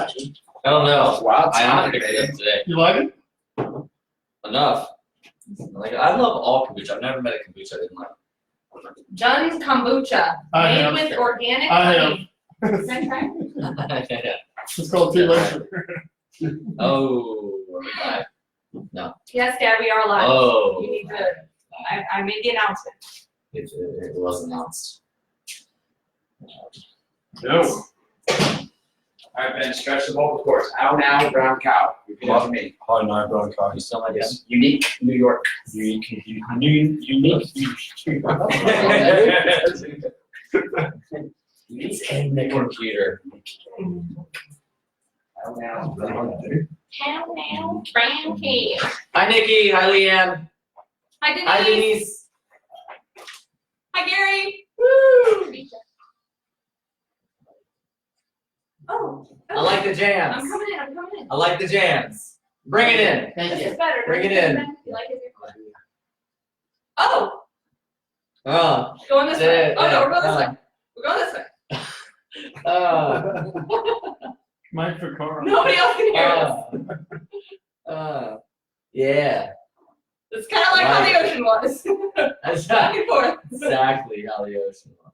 Imagine. I don't know. Wow, I time, haven't picked it up today. You like it? Enough. Like I love all kombucha. I've never met a kombucha I didn't like. John's kombucha, I made have. with organic I have. honey. Is that right? Yeah. It's called Too Late. Oh, are we live? No. Yes, Dad, we are live. Oh. You need to. I made the announcement. It was announced. No. I've been stretched the vocal cords. How now, brown cow? Repeat after me. Hi, no, bro. You still like this? Yes. Unique New York. Unique. He's in the computer. How now, brown cow? How now, brown key. Hi, Nikki. Hi, Leanne. Hi, Denise. Hi, Denise. Hi, Gary. Woo! Oh. I like the I'm jams. coming in. I'm coming in. I like the jams. Bring it in. Thank This you. is better. Bring it in. You like it? Oh, Oh. going this way. Oh no, we're going this Yeah. way. We're going this way. Oh. Mike for Carl. Nobody else can hear us. Yeah. It's kind of like how the ocean was. That's Back and forth. exactly how the ocean was.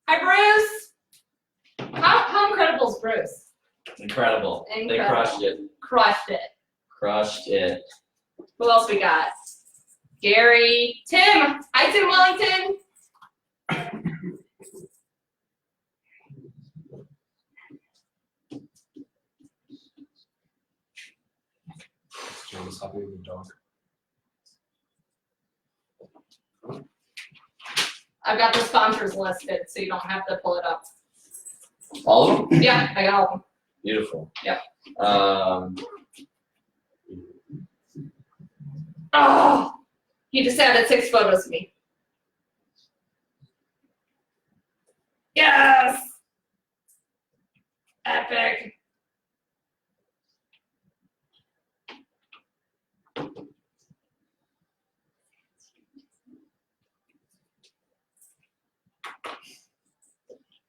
Hi, Bruce. How incredible is Bruce? Incredible. They Incredible. crushed it. Crushed it. Crushed it. Who else we got? Gary. Tim. Hi, Tim Wellington. John's happy with the dog. I've got the sponsors listed, so you don't have to pull it up. All of them? Yeah, I got all of them. Beautiful. Yep. Oh, he just added 6 photos of me. Yes! Epic.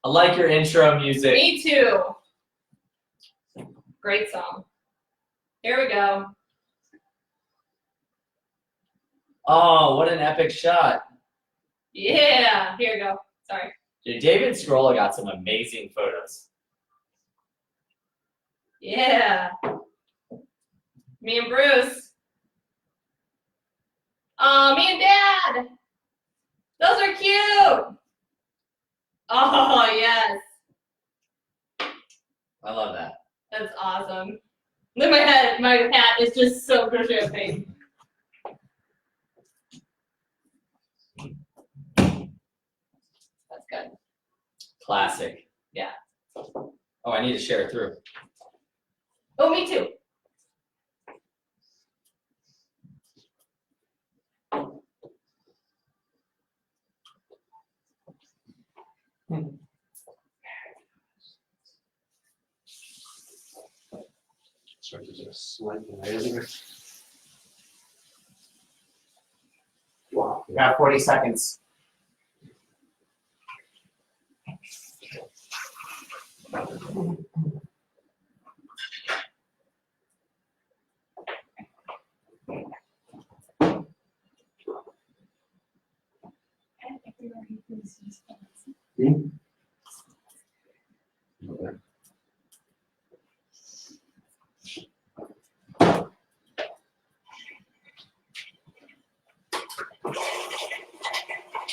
I like your intro music. Me too. Great song. Here we go. Oh, what an epic shot. Yeah, here we go. Sorry. Dude, David Scrolla got some amazing photos. Yeah. Me and Bruce. Oh, me and Dad. Those are cute. Oh, yes. I love that. That's awesome. Look at my head. My hat is just so champagne. That's good. Classic. Yeah. Oh, I need to share it through. Oh, me too. Start to just swipe away, isn't it? Wow. We got 40 seconds.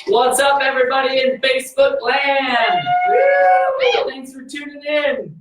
What's up, everybody in Facebook land? Woo! Thanks for tuning in.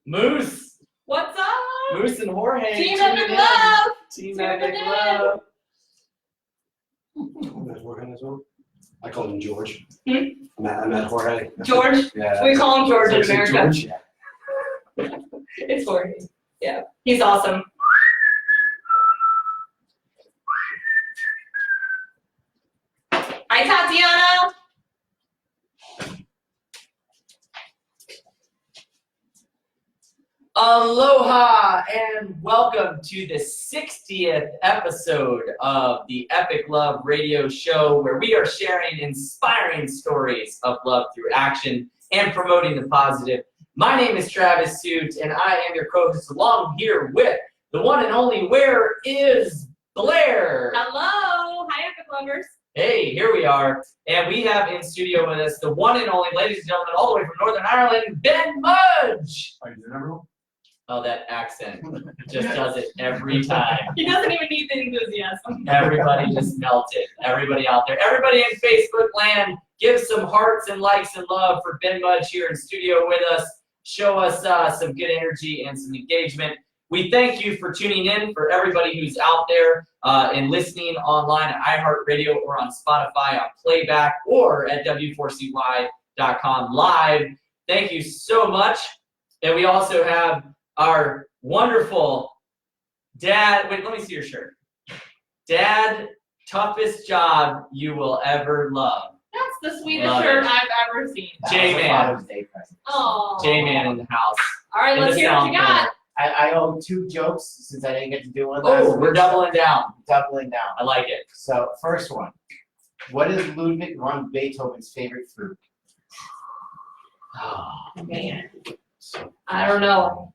Moose. What's up? Moose and Jorge. Team tuning Epic in. Love. Team Tuning Epic in. Love. Met Jorge as well. I call him George. Hmm? I met Jorge. George. Yeah. We call him George in Is it America. George? Yeah. It's Jorge. Yeah, he's awesome. Hi, Tatiana. Aloha and welcome to the 60th episode of the Epic Love Radio Show, where we are sharing inspiring stories of love through action and promoting the positive. My name is Travis Suit, and I am your co-host along here with the one and only Where is Blair? Hello. Hi, Epic Lovers. Hey, here we are, and we have in studio with us the one and only, ladies and gentlemen, all the way from Northern Ireland, Ben Mudge. Are you doing everyone? Oh, that accent just does it every time. He doesn't even need the enthusiasm. Everybody just melted. Everybody out there, everybody in Facebook land, give some hearts and likes and love for Ben Mudge here in studio with us. Show us some good energy and some engagement. We thank you for tuning in, for everybody who's out there and listening online at iHeartRadio or on Spotify on playback or at w4cy.com live. Thank you so much. And we also have our wonderful dad. Wait, let me see your shirt. Dad, toughest job you will ever love. That's the sweetest Love shirt it. I've ever seen. J-Man. Oh. J-Man in the house. All right, In let's the hear what sound you got. corner. I owe 2 jokes since I didn't get to do one last Oh, week. we're doubling down. Doubling down. I like it. So, first one. What is Ludwig van Beethoven's favorite fruit? Oh, Man. I don't know.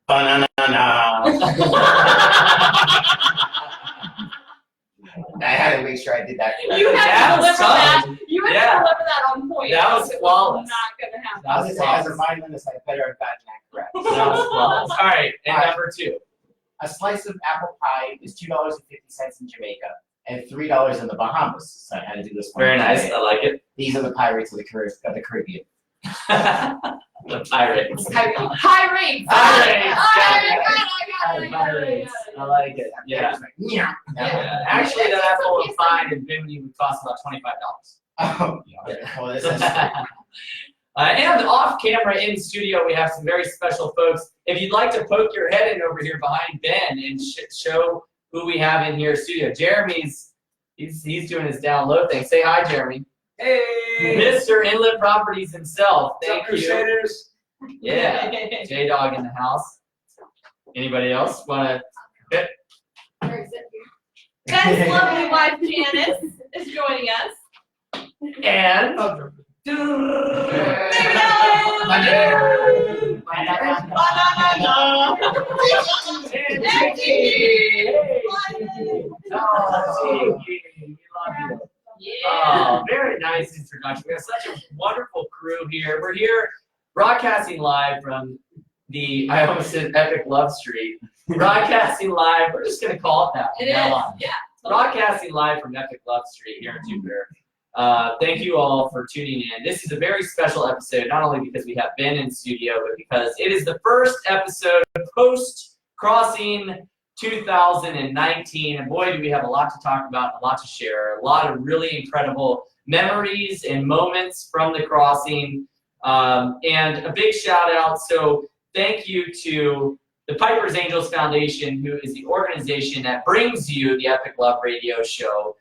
Banana. I had to make sure I did that. You That have to was deliver that. tough. You have Yeah. to deliver that on point. That was else it flawless. Not gonna happen. That I was was gonna say, as a flawless. mindless, I better have gotten that correct. That was flawless. All right, and All right. number 2. A slice of apple pie is $2.50 in Jamaica and $3 in the Bahamas. So I had to do this one. Very nice. today. I like it. These are the pirates of the Caribbean. The pirates. High rates. Pirates. I Pirates. I like it. Yeah. Yeah. Yeah. Actually, that apple of pie in Bimini would cost about $25. Oh, well, this is And off camera in studio, we have some very special folks. If you'd like to poke your head in over here behind Ben and show who we have in here in studio, Jeremy's he's doing his down low thing. Say hi, Jeremy. Hey! Mr. Inlet Properties himself. What's up, Thank you. Crusaders? Yeah. J-Dog in the house. Anybody else want to? Ben's lovely wife Janice is joining us. And Oh, very nice introduction. We have such a wonderful crew here. We're here broadcasting live from the, I almost said Epic Love Street. Broadcasting live, we're just going to call it that from It now is. on. Yeah. Broadcasting live from Epic Love Street here in Jupiter. Thank you all for tuning in. This is a very special episode, not only because we have Ben in studio, but because it is the first episode post-crossing 2019, and boy, do we have a lot to talk about, a lot to share, a lot of really incredible memories and moments from the crossing, and a big shout out. So thank you to the Piper's Angels Foundation, who is the organization that brings you the Epic Love Radio Show.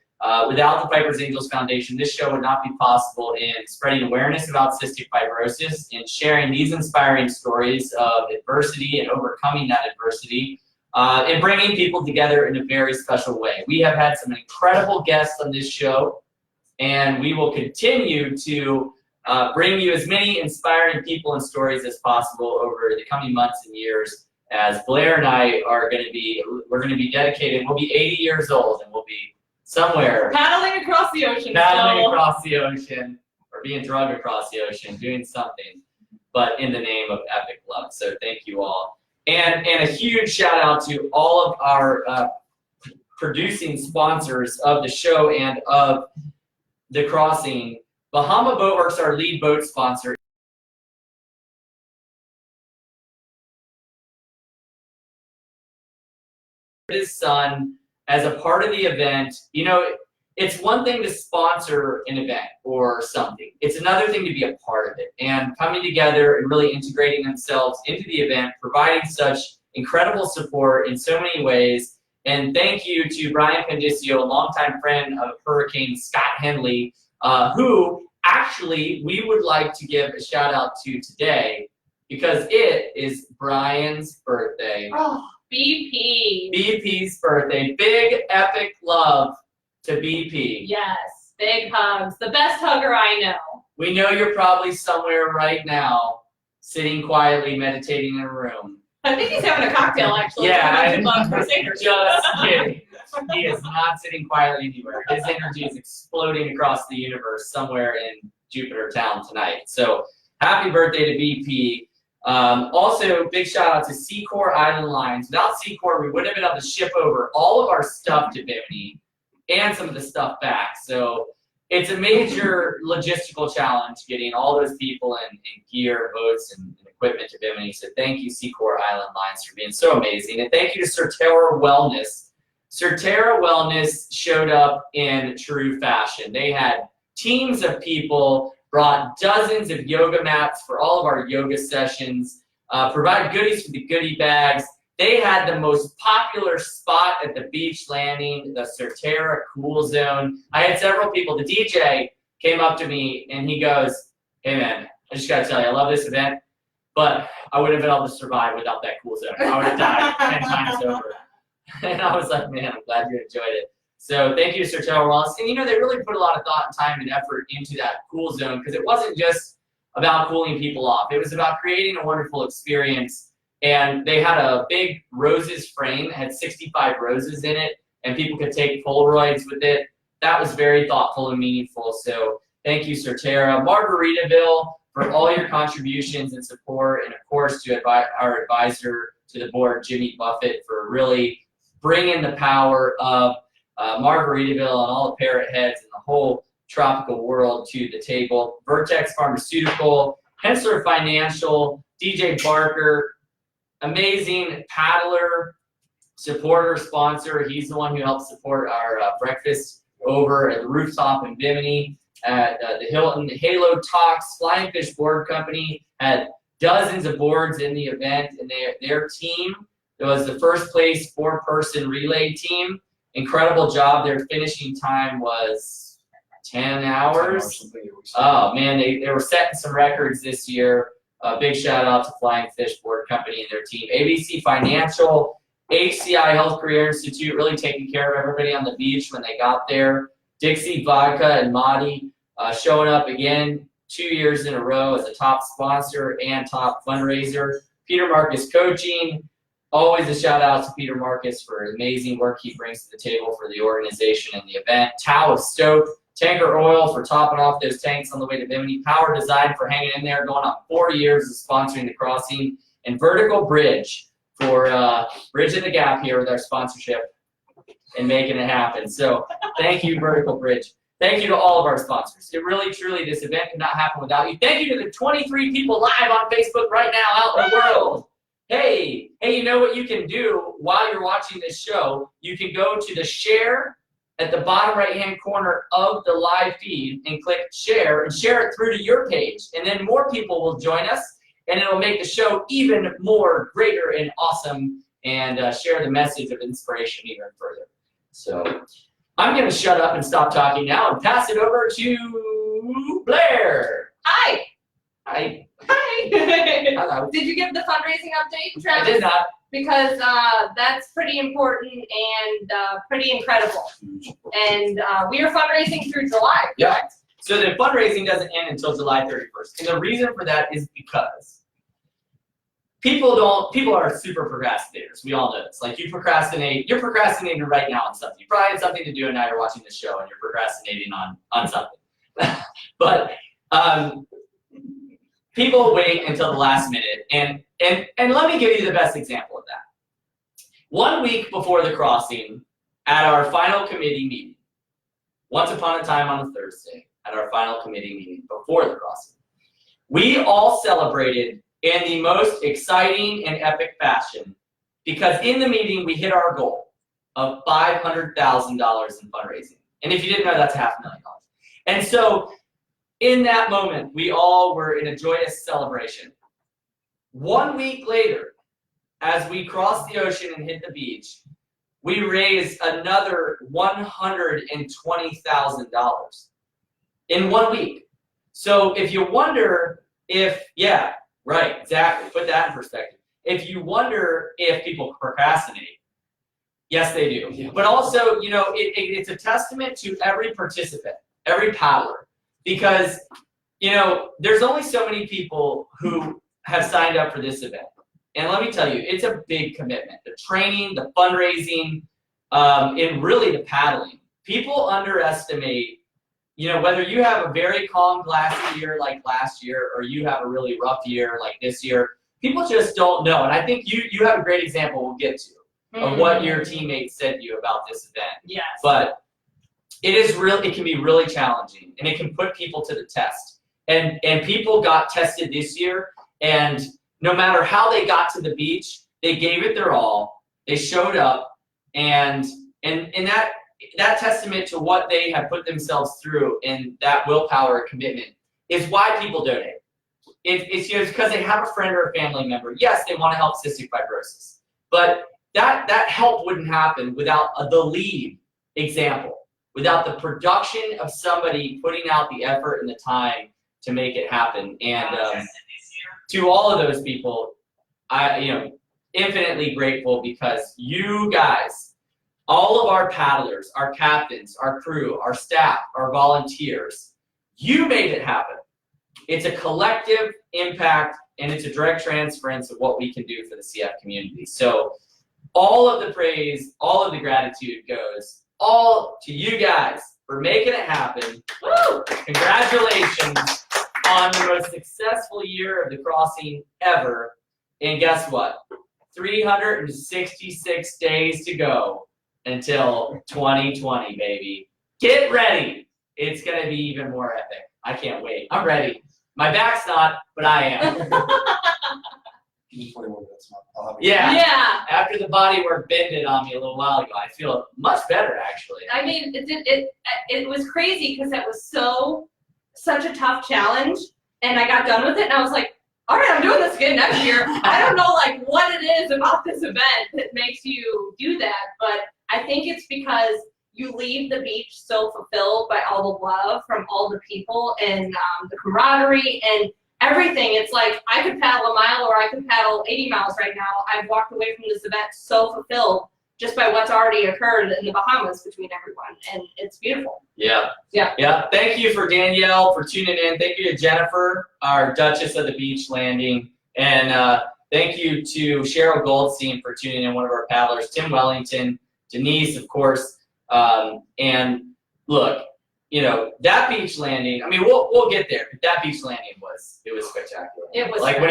Without the Piper's Angels Foundation, this show would not be possible in spreading awareness about cystic fibrosis and sharing these inspiring stories of adversity and overcoming that adversity. And bringing people together in a very special way. We have had some incredible guests on this show, and we will continue to bring you as many inspiring people and stories as possible over the coming months and years, as Blair and I are going to be, we're going to be dedicated, we'll be 80 years old, and we'll be somewhere Paddling across the ocean. paddling still. across the ocean, or being drugged across the ocean, doing something, but in the name of epic love. So thank you all. And a huge shout out to all of our producing sponsors of the show and of the crossing. Bahama Boatworks, our lead boat sponsor, his son as a part of the event. You know, it's one thing to sponsor an event or something. It's another thing to be a part of it and coming together and really integrating themselves into the event, providing such incredible support in so many ways. And thank you to Brian Condicio, a longtime friend of Hurricane Scott Henley, who actually we would like to give a shout out to today because it is Brian's birthday. Oh, BP. BP's birthday. Big epic love to BP. Yes, big hugs. The best hugger I know. We know you're probably somewhere right now, sitting quietly, meditating in a room. I think he's having a cocktail actually. Yeah, Just just kidding. He is not sitting quietly anywhere. His energy is exploding across the universe somewhere in Jupiter Town tonight. So happy birthday to BP. Also, big shout out to Secor Island Lines. Without Secor, we wouldn't have been able to ship over all of our stuff to Bimini and some of the stuff back. So it's a major logistical challenge getting all those people and gear, boats, and equipment to Bimini. So thank you, Secor Island Lines, for being so amazing. And thank you to Certera Wellness. Certera Wellness showed up in true fashion. They had teams of people, brought dozens of yoga mats for all of our yoga sessions, provided goodies for the goodie bags. They had the most popular spot at the beach landing, the Certera Cool Zone. I had several people. The DJ came up to me and he goes, "Hey man, I just gotta tell you, I love this event, but I wouldn't have been able to survive without that cool zone. I would have died 10 times over." And I was like, man, I'm glad you enjoyed it. So thank you to Certera Wellness. And you know, they really put a lot of thought and time and effort into that cool zone because it wasn't just about cooling people off. It was about creating a wonderful experience. And they had a big roses frame that had 65 roses in it, and people could take Polaroids with it. That was very thoughtful and meaningful. So thank you, Certera. Margaritaville, for all your contributions and support, and of course to our advisor to the board, Jimmy Buffett, for really bringing the power of Margaritaville and all the parrot heads and the whole tropical world to the table. Vertex Pharmaceutical, Hensler Financial, DJ Barker, amazing paddler, supporter, sponsor. He's the one who helped support our breakfast over at the rooftop in Bimini. At the Hilton Halo Talks Flying Fish Board Company had dozens of boards in the event, and their team, it was the first place 4-person relay team. Incredible job. Their finishing time was 10 hours. Oh man, they were setting some records this year. Big shout out to Flying Fish Board Company and their team. ABC Financial, HCI Health Career Institute, really taking care of everybody on the beach when they got there. Dixie Vodka and Madi showing up again 2 years in a row as a top sponsor and top fundraiser. Peter Marcus Coaching, always a shout out to Peter Marcus for the amazing work he brings to the table for the organization and the event. Tao of Stoke, Tanker Oil for topping off those tanks on the way to Bimini. Power Design for hanging in there, going on 4 years of sponsoring the crossing. And Vertical Bridge for bridging the gap here with our sponsorship and making it happen. So thank you, Vertical Bridge. Thank you to all of our sponsors. It really, truly, this event could not happen without you. Thank you to the 23 people live on Facebook right now out in the world. Hey, you know what you can do while you're watching this show? You can go to the share at the bottom right-hand corner of the live feed and click share and share it through to your page. And then more people will join us, and it'll make the show even more greater and awesome and share the message of inspiration even further. So I'm going to shut up and stop talking now and pass it over to Blair. Hi. Hi. Hi. Hello. Did you give the fundraising update, I Travis? did not. Because that's pretty important and pretty incredible. And we are fundraising through July. Yeah. So the fundraising doesn't end until July 31st. And the reason for that is because people are super procrastinators. We all know this. Like you're procrastinating right now on something. You probably had something to do and now you're watching this show and you're procrastinating on something. But people wait until the last minute, and let me give you the best example of that. 1 week before the crossing, at our final committee meeting, once upon a time on a Thursday, at our final committee meeting before the crossing, we all celebrated in the most exciting and epic fashion because in the meeting we hit our goal. of $500,000 in fundraising. And if you didn't know, that's $500,000. And so in that moment, we all were in a joyous celebration. 1 week later, as we crossed the ocean and hit the beach, we raised another $120,000 in 1 week. So if you wonder if, yeah, right, exactly, put that in perspective. If you wonder if people procrastinate, yes, they do. Yeah. But also, you know, it's a testament to every participant, every paddler, because, you know, there's only so many people who have signed up for this event. And let me tell you, it's a big commitment. The training, the fundraising, and really the paddling. People underestimate, you know, whether you have a very calm, glassy year like last year, or you have a really rough year like this year, people just don't know. And I think you have a great example we'll get to of what your teammates said to you about this event. Yes. But it can be really challenging, and it can put people to the test. And people got tested this year, and no matter how they got to the beach, they gave it their all. They showed up, and that testament to what they have put themselves through and that willpower and commitment is why people donate. It's just because they have a friend or a family member. Yes, they want to help cystic fibrosis, but that help wouldn't happen without the lead example, without the production of somebody putting out the effort and the time to make it happen. And to all of those people, I infinitely grateful, because you guys, all of our paddlers, our captains, our crew, our staff, our volunteers, you made it happen. It's a collective impact, and it's a direct transference of what we can do for the CF community. So all of the praise, all of the gratitude goes all to you guys for making it happen. Woo! Congratulations on the most successful year of the crossing ever. And guess what? 366 days to go until 2020, baby. Get ready. It's going to be even more epic. I can't wait. I'm ready. My back's not, but I am. Give me 41 minutes. I'll have it. Yeah. Yeah. After the body work bended on me a little while ago, I feel much better, actually. I mean, it was crazy because it was such a tough challenge, and I got done with it, and I was like, all right, I'm doing this again next year. I don't know like what it is about this event that makes you do that, but I think it's because you leave the beach so fulfilled by all the love from all the people, and the camaraderie and everything. It's like I could paddle a mile or I could paddle 80 miles right now. I've walked away from this event so fulfilled just by what's already occurred in the Bahamas between everyone, and it's beautiful. Yeah. Yeah. Yeah. Thank you for Danielle for tuning in. Thank you to Jennifer, our Duchess of the Beach Landing. And thank you to Cheryl Goldstein for tuning in, one of our paddlers, Tim Wellington, Denise, of course. And look, you know, that beach landing, I mean, we'll get there. But that beach landing was spectacular. It was like when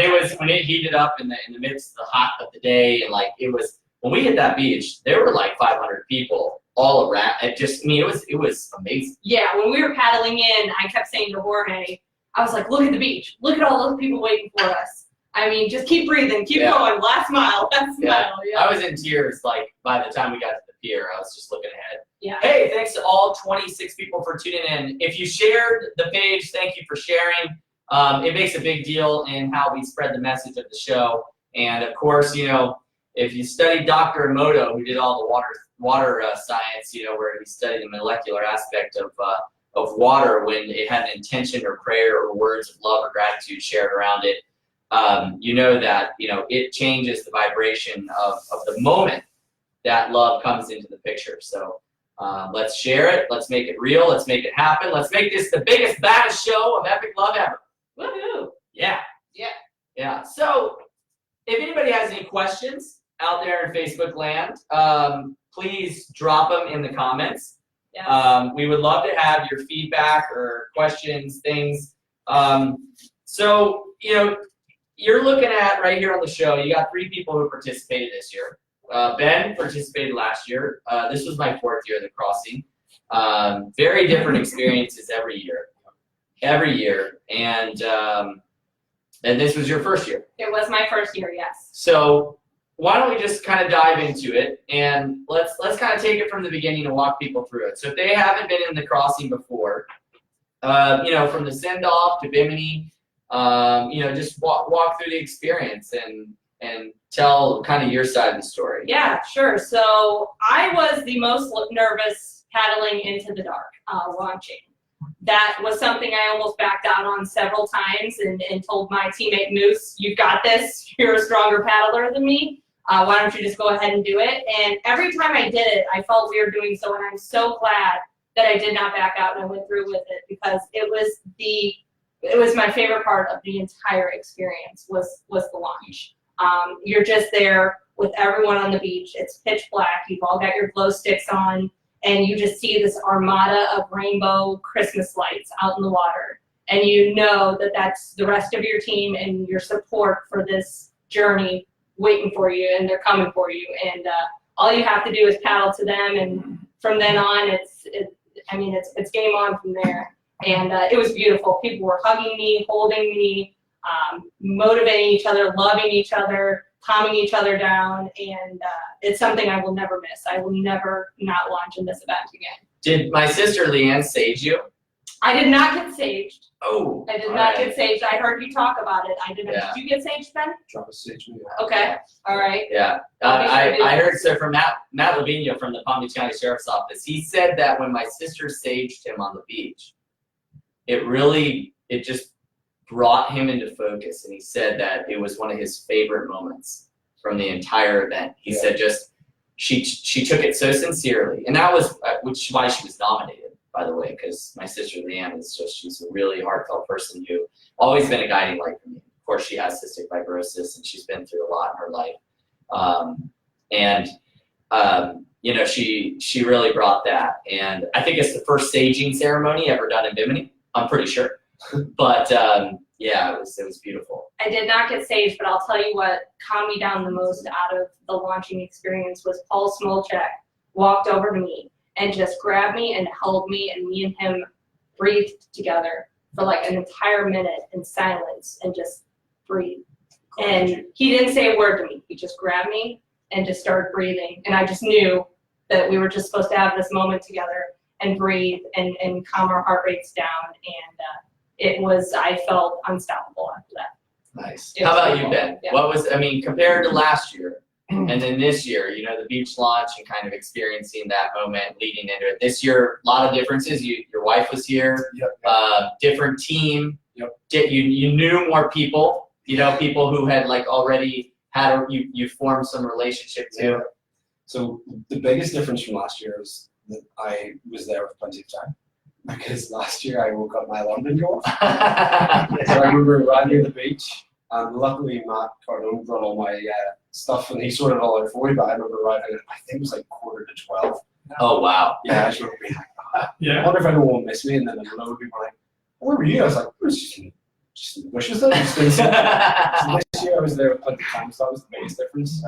it heated up in the midst of the hot of the day, and like it was, when we hit that beach, there were like 500 people all around. It was amazing. Yeah, when we were paddling in, I kept saying to Jorge, I was like, look at the beach. Look at all those people waiting for us. I mean, just keep breathing, keep going. Last mile, last mile. Yeah. I was in tears like by the time we got to the pier. I was just looking ahead. Yeah. Hey, thanks to all 26 people for tuning in. If you shared the page, thank you for sharing. It makes a big deal in how we spread the message of the show. And of course, you know, if you studied Dr. Emoto, who did all the water science, you know, where he studied the molecular aspect of water when it had an intention or prayer or words of love or gratitude shared around it, you know that, you know, it changes the vibration of the moment that love comes into the picture. So let's share it. Let's make it real. Let's make it happen. Let's make this the biggest, baddest show of epic love ever. Woohoo! Yeah. Yeah. Yeah. So if anybody has any questions out there in Facebook land, please drop them in the comments. Yes. We would love to have your feedback or questions, things. So, you know, you're looking at right here on the show, you got 3 people who participated this year. Ben participated last year. This was my 4th year of the crossing. Very different experiences every year. And this was your first year. It was my first year, yes. So why don't we just kind of dive into it, and let's kind of take it from the beginning and walk people through it. So if they haven't been in the crossing before, you know, from the send off to Bimini, you know, just walk through the experience and tell kind of your side of the story. Yeah, sure. So I was the most nervous paddling into the dark, launching. That was something I almost backed out on several times and told my teammate Moose, "You've got this. You're a stronger paddler than me. Why don't you just go ahead and do it?" And every time I did it, I felt weird doing so, and I'm so glad that I did not back out and I went through with it, because it was my favorite part of the entire experience was the launch. You're just there with everyone on the beach. It's pitch black. You've all got your glow sticks on, and you just see this armada of rainbow Christmas lights out in the water. And you know that that's the rest of your team and your support for this journey waiting for you, and they're coming for you. And all you have to do is paddle to them, and from then on, it's game on from there. And it was beautiful. People were hugging me, holding me, motivating each other, loving each other, calming each other down, and it's something I will never miss. I will never not launch in this event again. Did my sister Leanne sage you? I did not get saged. Oh, I did all not right. get saged. I heard you talk about it. I didn't. Yeah. Did you get saged, Ben? Drop a sage me. Okay. All right. Yeah, I'll be sure to do I heard this. so from Matt Lavigno from the Palm Beach County Sheriff's Office. He said that when my sister saged him on the beach, it just brought him into focus, and he said that it was one of his favorite moments from the entire event. He Yeah. said just she took it so sincerely, and that was which is why she was nominated, by the way, because my sister Leanne she's a really heartfelt person who always been a guiding light for me. Of course, she has cystic fibrosis, and she's been through a lot in her life, you know, she really brought that, and I think it's the first saging ceremony ever done in Bimini. I'm pretty sure, but yeah, it was beautiful. I did not get saged, but I'll tell you what calmed me down the most out of the launching experience was Paul Smolchek walked over to me and just grabbed me and held me, and me and him breathed together for like an entire minute in silence and just breathed. And he didn't say a word to me. He just grabbed me and just started breathing. And I just knew that we were just supposed to have this moment together and breathe and calm our heart rates down. And I felt unstoppable after that. Nice. It How was about you, beautiful. Ben? Yeah. What was, I mean, compared to last year and then this year, you know, the beach launch and kind of experiencing that moment leading into it. This year, a lot of differences. Your wife was here, Yep. Different team. Yep. You knew more people, you know, people who had like already had, you formed some relationship Yeah. too. So the biggest difference from last year was that I was there with plenty of time. Because last year I woke up, my alarm didn't go off. So I remember arriving at the beach, and luckily Matt Cardone brought all my stuff, and he sorted it all out for me. But I remember arriving at, I think it was like 11:45. Oh, wow. Yeah, I just remember being like, I Yeah. wonder if anyone will miss me. And then a load of people were like, where were you? I was like, it was just in the bushes there. Just doing something. So this year I was there with plenty of time, so that was the biggest difference.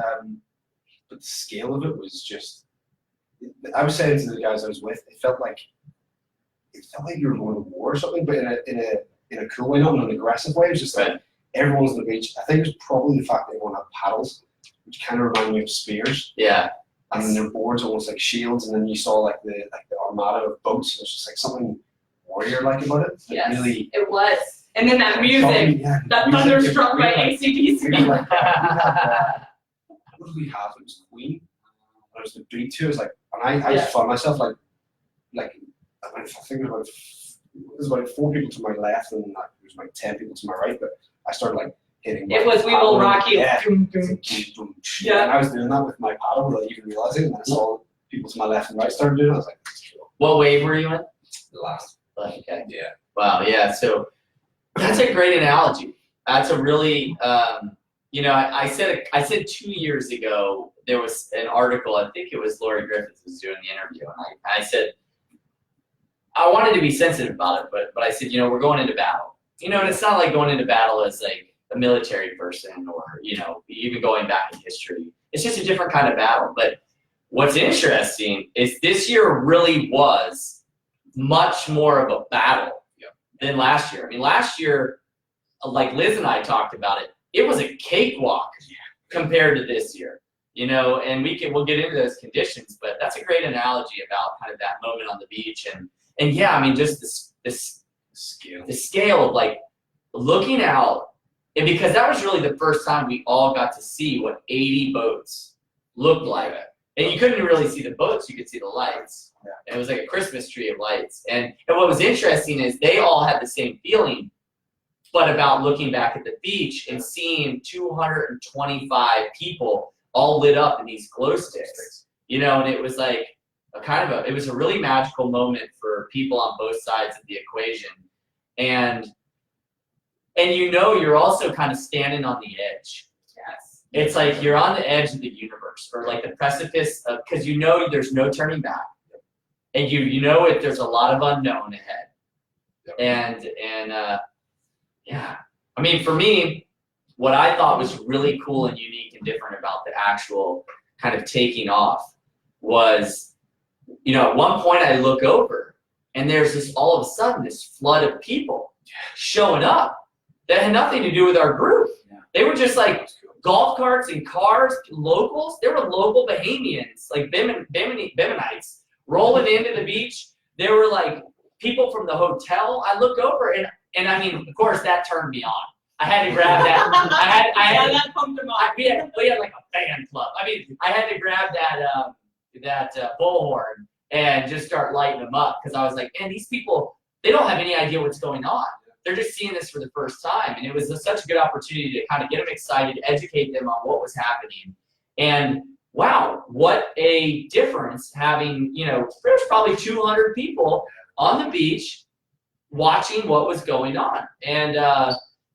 But the scale of it was just, I was saying to the guys I was with, it felt like you were going to war or something, but in a cool way, not in an aggressive way. It was just like everyone's on the beach. I think it was probably the fact that everyone had paddles, which kind of reminded me of spears. Yeah. And then their boards almost like shields, and then you saw like the armada of boats. It was just like something warrior-like about it. Yes, Really. it was. And then that music, Yeah, that music, thunderstruck by we had, AC/DC. what did we have? It was Queen. And it was the beat too. It was like, and I just found myself like I think there was about 4 people to my left, and there was like 10 people to my right. But I started like hitting. It my was We Will paddle. Rock You. Yeah. Yeah. And I was doing that with my paddle without even realizing. And I saw people to my left and right started doing it. I was like, this is cool. What wave were you in? The last. Okay. Yeah. Wow. Yeah. So that's a great analogy. That's a really, you know, I said 2 years ago there was an article. I think it was Lori Griffiths was doing the interview, and I said I wanted to be sensitive about it, but I said, you know, we're going into battle. You know, and it's not like going into battle as like a military person or, you know, even going back in history. It's just a different kind of battle. But what's interesting is this year really was much more of a battle than last year. I mean, last year, like Liz and I talked about it, it was a cakewalk compared to this year. And we'll get into those conditions, but that's a great analogy about kind of that moment on the beach. And yeah, I mean, just this scale of like looking out, and because that was really the first time we all got to see what 80 boats looked like. And you couldn't really see the boats, you could see the lights. Yeah. And it was like a Christmas tree of lights. And what was interesting is they all had the same feeling, but about looking back at the beach and seeing 225 people all lit up in these glow sticks. And it was like it was a really magical moment for people on both sides of the equation. And you're also kind of standing on the edge. Yes. It's like you're on the edge of the universe, or like the precipice of, because there's no turning back, and there's a lot of unknown ahead. And yeah, I mean, for me, what I thought was really cool and unique and different about the actual kind of taking off was, at one point I look over and there's all of a sudden this flood of people showing up that had nothing to do with our group. Yeah. They were just like golf carts and cars, locals. They were local Bahamians, like Biminites, rolling into the beach. They were like people from the hotel. I looked over and I mean, of course, that turned me on. I had to grab that. That pumped him up. We had like a fan club. I mean, I had to grab that bullhorn and just start lighting them up, because I was like, man, these people, they don't have any idea what's going on. They're just seeing this for the first time, and it was such a good opportunity to kind of get them excited, educate them on what was happening, and wow, what a difference having, there's probably 200 people on the beach watching what was going on, and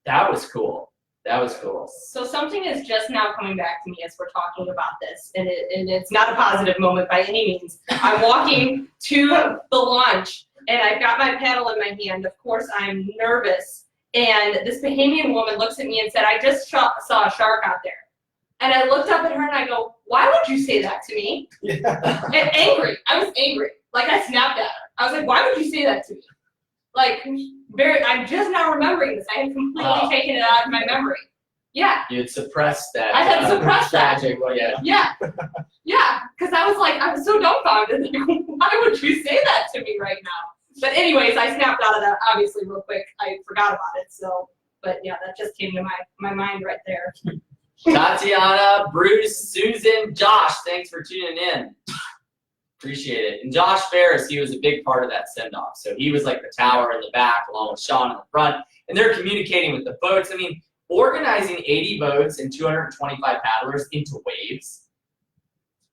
that was cool. That was cool. So something is just now coming back to me as we're talking about this, and it's not a positive moment by any means. I'm walking to the launch, and I've got my paddle in my hand. Of course, I'm nervous, and this Bahamian woman looks at me and said, "I just saw a shark out there." And I looked up at her and I go, "Why would you say that to me?" Yeah. And angry. I was angry. Like, I snapped at her. I was like, "Why would you say that to me?" Like, I'm just now remembering this. I had completely taken it out of my memory. Yeah. You had suppressed that. I had suppressed that. tragic, well, yeah. Yeah. Yeah. Because I was so dumbfounded. Like, why would you say that to me right now? But anyways, I snapped out of that obviously real quick. I forgot about it. So, but yeah, that just came to my mind right there. Tatiana, Bruce, Susan, Josh, thanks for tuning in. Appreciate it. And Josh Ferris, he was a big part of that send-off. So he was like the tower in the back along with Sean in the front. And they're communicating with the boats. I mean, organizing 80 boats and 225 paddlers into waves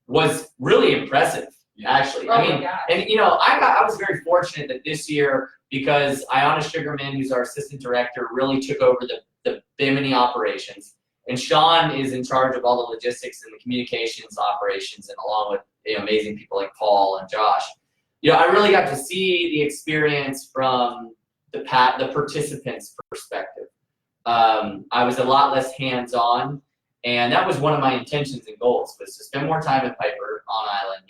was really impressive, actually. Oh I mean, my God. and I was very fortunate that this year, because Ayana Sugarman, who's our assistant director, really took over the Bimini operations. And Sean is in charge of all the logistics and the communications operations, and along with amazing people like Paul and Josh. I really got to see the experience from the participants' perspective. I was a lot less hands-on, and that was one of my intentions and goals, was to spend more time at Piper on island,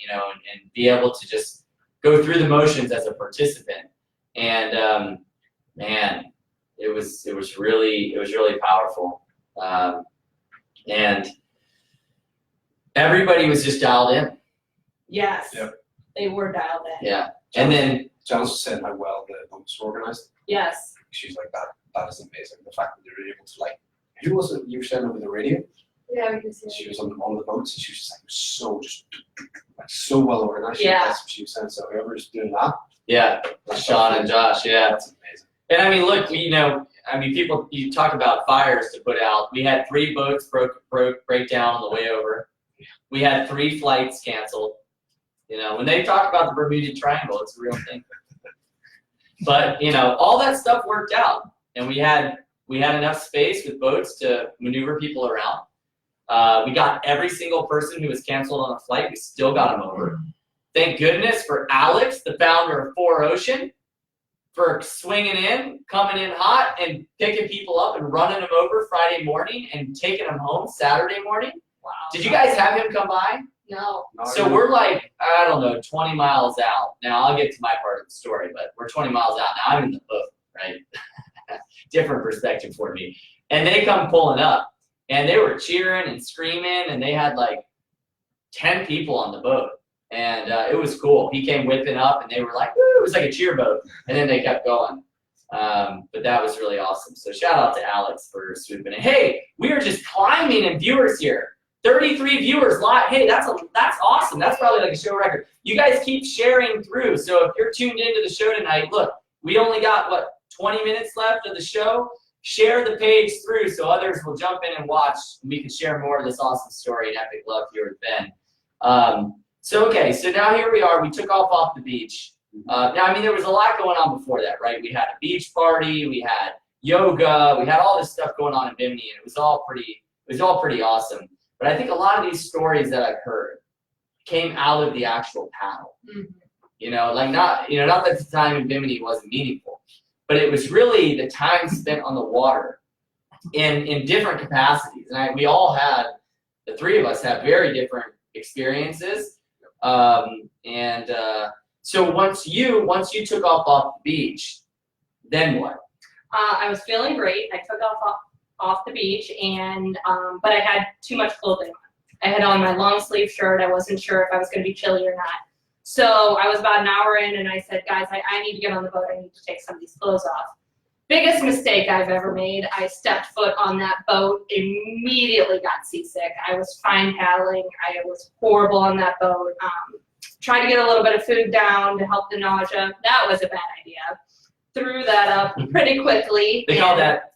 and be able to just go through the motions as a participant. And man, it was really powerful. And everybody was just dialed in. Yes. Yep. They were dialed in. Yeah. And then Janice said how well the boats were organized. Yes. She's like, that is amazing. The fact that they were able to, like, who was it you were saying over the radio? Yeah, we can see She was on the boats, and she was just like so well organized. Yeah. That's what she was saying. So whoever's doing that, yeah, Sean and Josh, yeah. that's amazing. And I mean, look, people, you talk about fires to put out. We had 3 boats break down on the way over. We had 3 flights canceled. When they talk about the Bermuda Triangle, it's a real thing. But all that stuff worked out, and we had enough space with boats to maneuver people around. We got every single person who was canceled on a flight. We still got them over. Thank goodness for Alex, the founder of 4Ocean, for swinging in, coming in hot, and picking people up and running them over Friday morning and taking them home Saturday morning. Wow. Did you guys have him come by? No. So we're like, I don't know, 20 miles out. Now I'll get to my part of the story, but we're 20 miles out. Now I'm in the boat, right? Different perspective for me. And they come pulling up. and they were cheering and screaming, and they had like 10 people on the boat, and it was cool. He came whipping up, and they were like, "Woo!" It was like a cheer boat, and then they kept going. But that was really awesome. So shout out to Alex for swooping in. Hey, we are just climbing in viewers here. 33 viewers live. Hey, that's awesome. That's probably like a show record. You guys keep sharing through. So if you're tuned into the show tonight, look, we only got, what, 20 minutes left of the show? Share the page through so others will jump in and watch, and we can share more of this awesome story and epic love here with Ben. Okay, so now here we are. We took off the beach. Now, I mean, there was a lot going on before that, right? We had a beach party, we had yoga, we had all this stuff going on in Bimini, and it was all pretty awesome. But I think a lot of these stories that I've heard came out of the actual paddle. Mm-hmm. You know, like not that the time in Bimini wasn't meaningful, but it was really the time spent on the water in different capacities. And we all had, the three of us had very different experiences. So once you took off the beach, then what? I was feeling great. I took off the beach, and but I had too much clothing on. I had on my long sleeve shirt. I wasn't sure if I was going to be chilly or not. So I was about an hour in, and I said, guys, I need to get on the boat. I need to take some of these clothes off. Biggest mistake I've ever made. I stepped foot on that boat, immediately got seasick. I was fine paddling. I was horrible on that boat. Tried to get a little bit of food down to help the nausea. That was a bad idea. Threw that up pretty quickly. They call that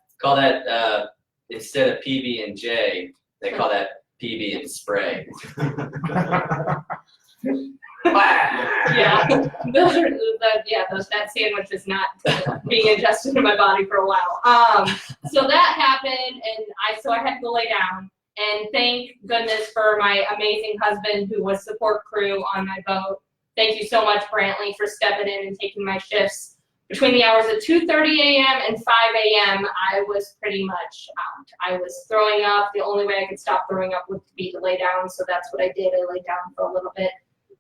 instead of PB and J, they call that PB and spray. Yeah, that sandwich is not being ingested in my body for a while. So that happened, and I had to go lay down. And thank goodness for my amazing husband who was support crew on my boat. Thank you so much, Brantley, for stepping in and taking my shifts. Between the hours of 2:30 a.m. and 5 a.m., I was pretty much out. I was throwing up. The only way I could stop throwing up would be to lay down, so that's what I did. I laid down for a little bit.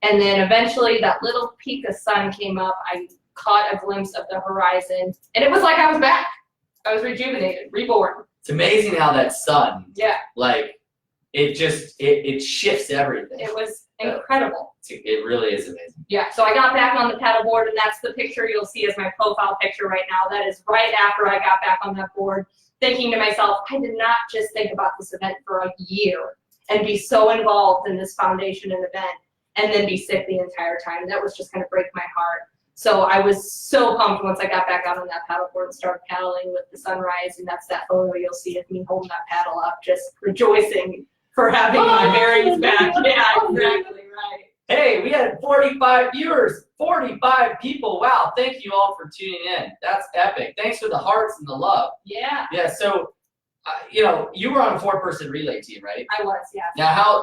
And then eventually that little peak of sun came up. I caught a glimpse of the horizon, and it was like I was back. I was rejuvenated, reborn. It's amazing how that sun, Yeah. like, it shifts everything. It was incredible. It really is amazing. Yeah, so I got back on the paddleboard, and that's the picture you'll see as my profile picture right now. That is right after I got back on that board, thinking to myself, I did not just think about this event for a year and be so involved in this foundation and event and then be sick the entire time. That was just going to break my heart. So I was so pumped once I got back out on that paddleboard and started paddling with the sunrise, and that's that photo you'll see of me holding that paddle up, just rejoicing for having my berries back. Yeah, exactly right. Hey, we had 45 viewers, 45 people. Wow, thank you all for tuning in. That's epic. Thanks for the hearts and the love. Yeah, Yeah, so, you were on a 4-person relay team, right? I was, yeah. Now,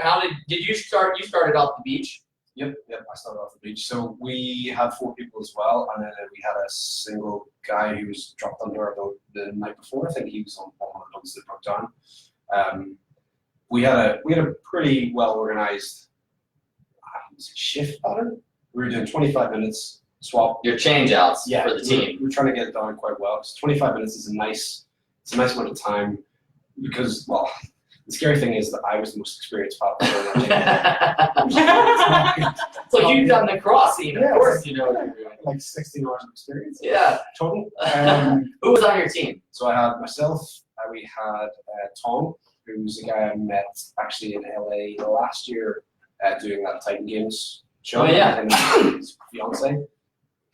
how did you start? You started off the beach. Yep, I started off the beach. So we had 4 people as well, and then we had a single guy who was dropped under our boat the night before. I think he was on one of the boats that broke down. We had a pretty well organized shift pattern. We were doing 25 minutes swap. Your change outs for the team. We're trying to get it done quite well. 25 minutes is a nice amount of time because, well, the scary thing is that I was the most experienced paddler. So you've done the crossing, of Yeah, course you know what you're doing. Like 16 hours of experience Yeah. total. Who was on your team? So I had myself, we had Tom, who's a guy I met actually in LA last year doing that Titan Games show. Oh, yeah. And his fiance,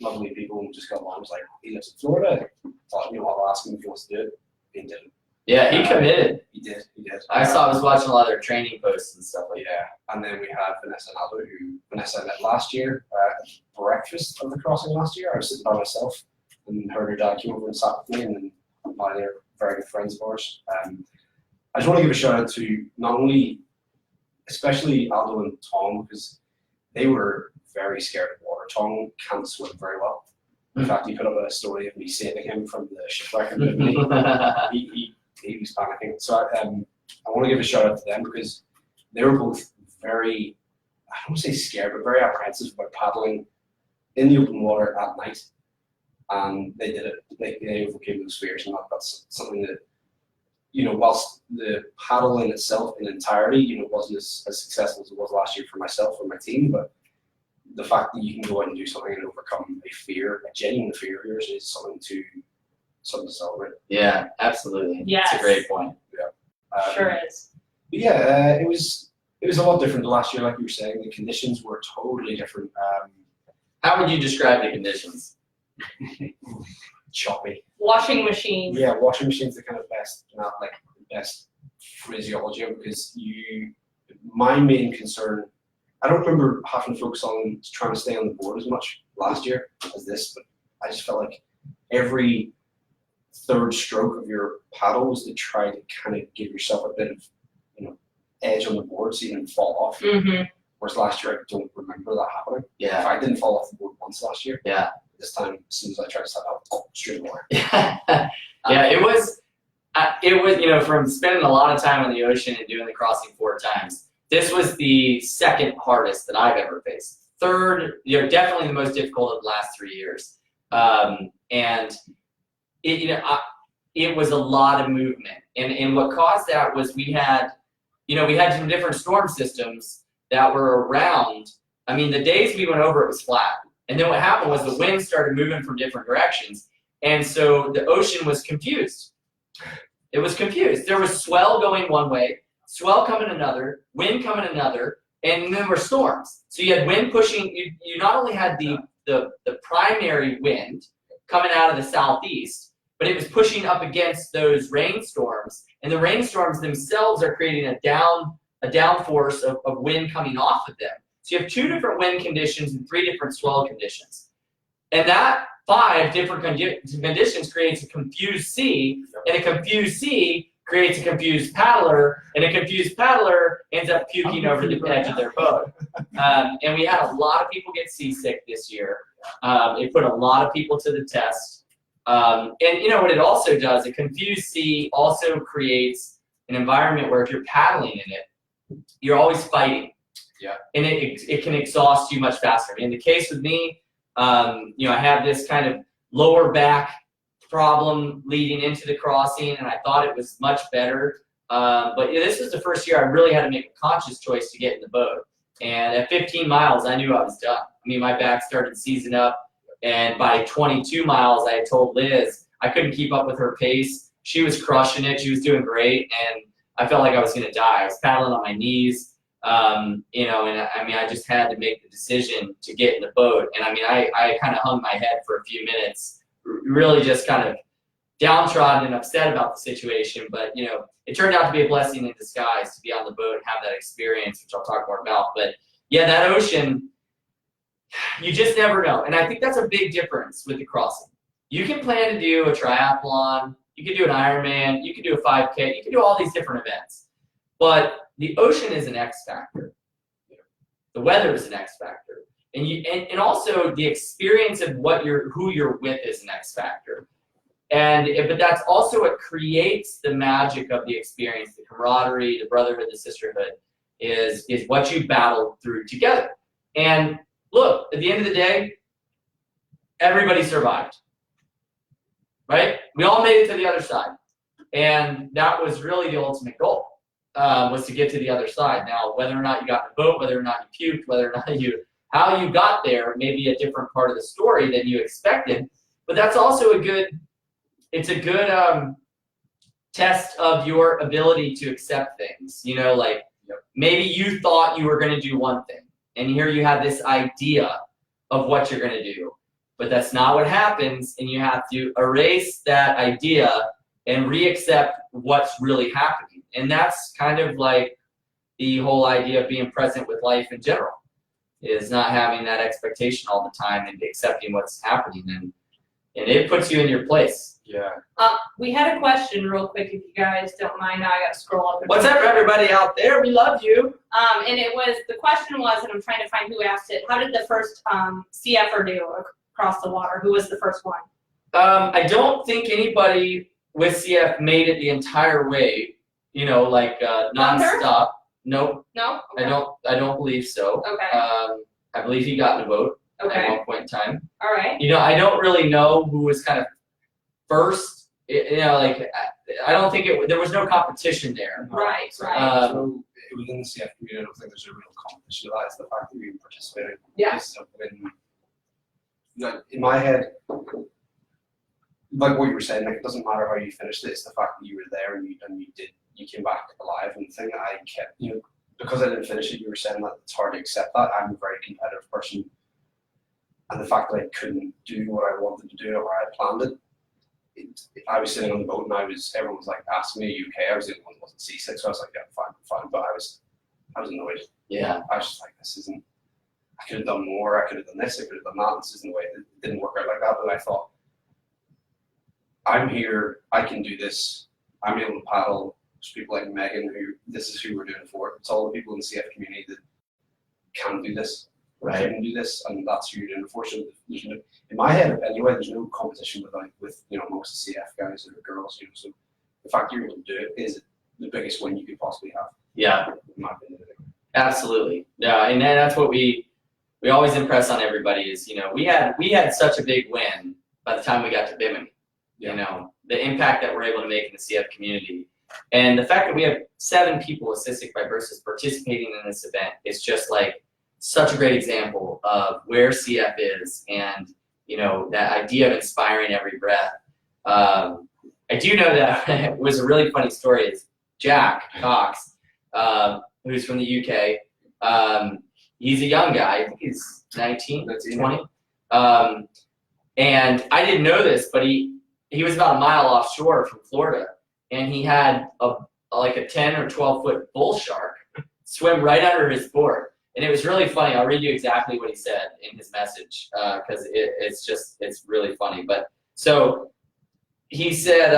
lovely people, and just got along. Was like, he lives in Florida. Thought, I'll ask him if he wants to do it. He didn't. Yeah, he committed. He did. I was watching a lot of their training posts and stuff like that. Yeah, and then we had Vanessa and Aldo, who Vanessa I met last year at breakfast of the crossing last year. I was sitting by myself, and her and her dad came over and sat with me, and then they're very good friends of ours. I just want to give a shout out to not only, especially Aldo and Tom, because they were very scared of water. Tom can't swim very well. In fact, he put up a story of me saving him from the shipwreck. He was panicking. So I want to give a shout out to them because they were both very, I don't want to say scared, but very apprehensive about paddling in the open water at night. And they did it. They overcame those fears, and that's something that you know, whilst the paddle in itself in entirety, you know, wasn't as successful as it was last year for myself and my team, but the fact that you can go out and do something and overcome a fear, a genuine fear of yours, is something to celebrate. Yeah, absolutely. Yes. It's a great point. Sure is. But yeah, it was a lot different the last year, like you were saying. The conditions were totally different. How would you describe the conditions? Choppy. Washing machine. Yeah, washing machine's the kind of best, not like the best phraseology, because my main concern, I don't remember having to focus on trying to stay on the board as much last year as this, but I just felt like every third stroke of your paddle was to try to kind of give yourself a bit of, you know, edge on the board so you didn't fall off. Mm-hmm. Whereas last year, I don't remember that happening. Yeah. I didn't fall off the board once last year. Yeah. This time, as soon as I tried to set up, straight away. Yeah, it was, you know, from spending a lot of time on the ocean and doing the crossing 4 times, this was the second hardest that I've ever faced. Third, you know, definitely the most difficult of the last 3 years. And it, you know, it was a lot of movement. And what caused that was we had some different storm systems that were around. I mean, the days we went over, it was flat. And then what happened was the wind started moving from different directions. And so the ocean was confused. It was confused. There was swell going one way, swell coming another, wind coming another, and then there were storms. So you had wind pushing, you not only had the primary wind coming out of the southeast, but it was pushing up against those rainstorms. And the rainstorms themselves are creating a downforce of wind coming off of them. So you have 2 different wind conditions and 3 different swell conditions. And that 5 different conditions creates a confused sea, and a confused sea creates a confused paddler, and a confused paddler ends up puking over the edge of their boat. And we had a lot of people get seasick this year. It put a lot of people to the test. And you know what it also does, a confused sea also creates an environment where if you're paddling in it, you're always fighting. Yeah. And it can exhaust you much faster. In the case with me, you know, I had this kind of lower back problem leading into the crossing, and I thought it was much better. But yeah, this was the first year I really had to make a conscious choice to get in the boat. And at 15 miles, I knew I was done. I mean, my back started seizing up, and by 22 miles, I had told Liz I couldn't keep up with her pace. She was crushing it. She was doing great, and I felt like I was going to die. I was paddling on my knees. You know, and I mean, I just had to make the decision to get in the boat. And I mean, I kind of hung my head for a few minutes, really just kind of downtrodden and upset about the situation. But, you know, it turned out to be a blessing in disguise to be on the boat and have that experience, which I'll talk more about. But yeah, that ocean, you just never know. And I think that's a big difference with the crossing. You can plan to do a triathlon, you can do an Ironman, you can do a 5K, you can do all these different events. But the ocean is an X factor. The weather is an X factor. And also the experience of who you're with is an X factor. But that's also what creates the magic of the experience, the camaraderie, the brotherhood, the sisterhood, is what you battled through together. And look, at the end of the day, everybody survived. Right? We all made it to the other side. And that was really the ultimate goal. Was to get to the other side. Now, whether or not you got in the boat, whether or not you puked, whether or not how you got there may be a different part of the story than you expected, but that's also a good test of your ability to accept things. You know, like maybe you thought you were going to do one thing, and here you have this idea of what you're going to do, but that's not what happens, and you have to erase that idea and re-accept what's really happening. And that's kind of like the whole idea of being present with life in general, is not having that expectation all the time and accepting what's happening. And it puts you in your place. Yeah. We had a question real quick, if you guys don't mind. Now I got to scroll up. What's up, everybody out there? We love you. And the question was, and I'm trying to find who asked it, how did the first CFer do across the water? Who was the first one? I don't think anybody with CF made it the entire way, you know, like nonstop. Nope. No? Okay. I don't believe so. Okay. I believe he got in a boat Okay. at one point in time. All right. You know, I don't really know who was kind of first you know, like I don't think there was no competition there. Right, right. So within the CF community, I don't think there's a real competition. It's the fact that we participated. Yeah. Is a win. Like, in my head, like what you were saying, like it doesn't matter how you finished it. It's the fact that you were there and you came back alive. And the thing that I kept, you know, because I didn't finish it, you were saying that it's hard to accept that. I'm a very competitive person, and the fact that I couldn't do what I wanted to do or I planned it. I was sitting on the boat and everyone was like asking me, "Are you okay?" I was the only one who wasn't seasick, so I was like, "Yeah, I'm fine." But I was annoyed. Yeah. I was just like, "This isn't. I could have done more. I could have done this. I could have done that. This isn't the way. It didn't work out like that." But I thought, I'm here. I can do this. I'm able to paddle. There's people like Megan this is who we're doing it for. It's all the people in the CF community that can do this. Right. Can do this, and that's who you're doing it for. So in my head, anyway, there's no competition with you know most CF guys or girls. You know, so the fact you're able to do it is the biggest win you could possibly have. Yeah. In my opinion. Absolutely. Yeah, and that's what we always impress on everybody is, you know, we had such a big win by the time we got to Bimini. Yeah. You know, the impact that we're able to make in the CF community. And the fact that we have 7 people with cystic fibrosis participating in this event is just like such a great example of where CF is and, you know, that idea of inspiring every breath. I do know that it was a really funny story. It's Jack Cox, who's from the UK. He's a young guy. I think he's 19, 20. And I didn't know this, but he was about a mile offshore from Florida, and he had like a 10 or 12-foot bull shark swim right under his board. And it was really funny. I'll read you exactly what he said in his message because it's really funny. But so he said,